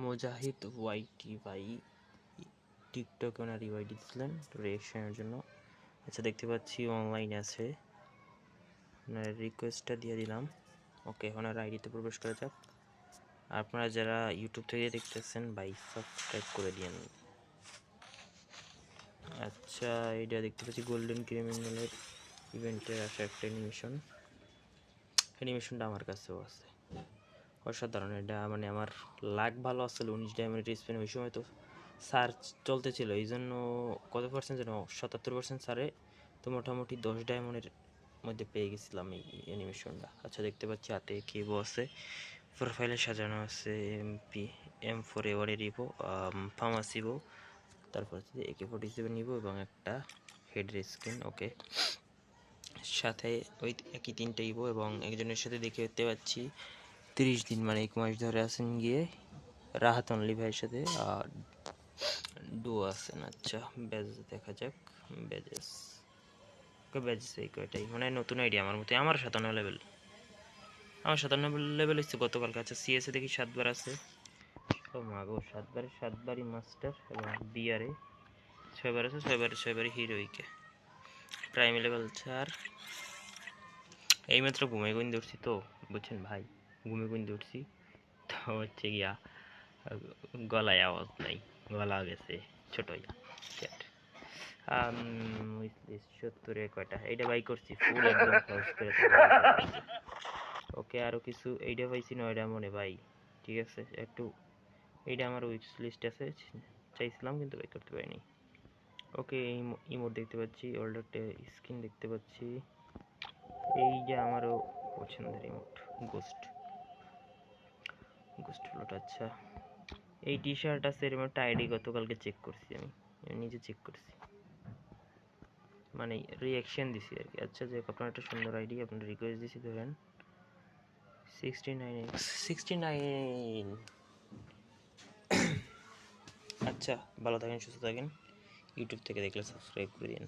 মুজাহিদ ওয়াইটি ভাই টিকটকে ওনার রিওয়াইটি দিয়েছিলেন রিয়াকশনের জন্য। আচ্ছা, দেখতে পাচ্ছি অনলাইন আছে, ওনার রিকোয়েস্টটা দিয়ে দিলাম। ওকে, ওনার আইডিতে প্রবেশ করা যাক। আপনারা যারা ইউটিউব থেকে দেখতেছেন ভাই সাবস্ক্রাইব করে দিন। আচ্ছা, এইটা দেখতে পাচ্ছি গোল্ডেন ক্রিমিনালের ইভেন্টের আসা একটা অ্যানিমেশনটা আমার কাছেও আছে, অসাধারণ। এটা মানে আমার লাক ভালো আসলে 19 ডায়মন্ডের স্পেন ওই সময় তো সার্চ চলতেছিল, এই জন্য কত পার্সেন্ট যেন 77% সারে, তো মোটামুটি 10 ডায়মন্ডের মধ্যে পেয়ে গেছিলাম এই অ্যানিমেশনটা। আচ্ছা, দেখতে পাচ্ছি হাতে কিবো আছে, প্রোফাইলে সাজানো আছে M4 এবারে রিবো, ফার্মাসিবো, তারপর হচ্ছে AK-47 নিব এবং একটা হেডের স্ক্রিন। ওকে, সাথে ওই একই 3টা ইবো এবং একজনের সাথে দেখতে পাচ্ছি 30 দিন মানে 1 মাস ধরে আছেন গিয়ে রাহাত অনলি ভাইয়ের সাথে ডুও আছেন। আচ্ছা, ব্যাজ দেখা যাক। ব্যাজেস এই কয়টাই মানে নতুন আইডিয়া আমার মতে। আমার 57 লেভেল, আমার 57 লেভেল হচ্ছে গতকালকে। আচ্ছা, সিএসএ দেখি 7বার আছে। ও মাগো, 7বারই মাস্টার এবং বিআরে 6বার আছে, 6বারই হিরোইকে। Prime level 4। এইমাত্র ঘুমে গুইন্দে উঠছি তো বুঝছেন ভাই, ঘুমে গুইন্দে উঠছি তো হচ্ছে গিয়া গলায় আওয়াজ নাই, গলা গেছে ছোট ক্যাট। 70 কয়টা এইটা বাই করছি ফুল একদম সহজ করে। ওকে, আরো কিছু এইটা পাইছি 9 মনে ভাই, ঠিক আছে একটু। এইটা আমার উইশ লিস্ট আছে, চাইছিলাম কিন্তু বাই করতে পারিনি। ওকে, ইমোট দেখতে পাচ্ছি, ওল্ডার স্কিন দেখতে পাচ্ছি, এই যে আমারও পছন্দের ইমোট গোস্ট ফ্লোট। আচ্ছা, এই টি শার্ট আছে, এর একটা আইডি গতকালকে চেক করছি, আমি নিজে চেক করছি, মানে রিয়াকশন দিছি আর কি। আচ্ছা, যে আপনার একটা সুন্দর আইডি, আপনার রিকোয়েস্ট দিছি, ধরেন 69। আচ্ছা, ভালো থাকেন, সুস্থ থাকেন। ইউটিউব থেকে দেখলে সাবস্ক্রাইব করে দিন।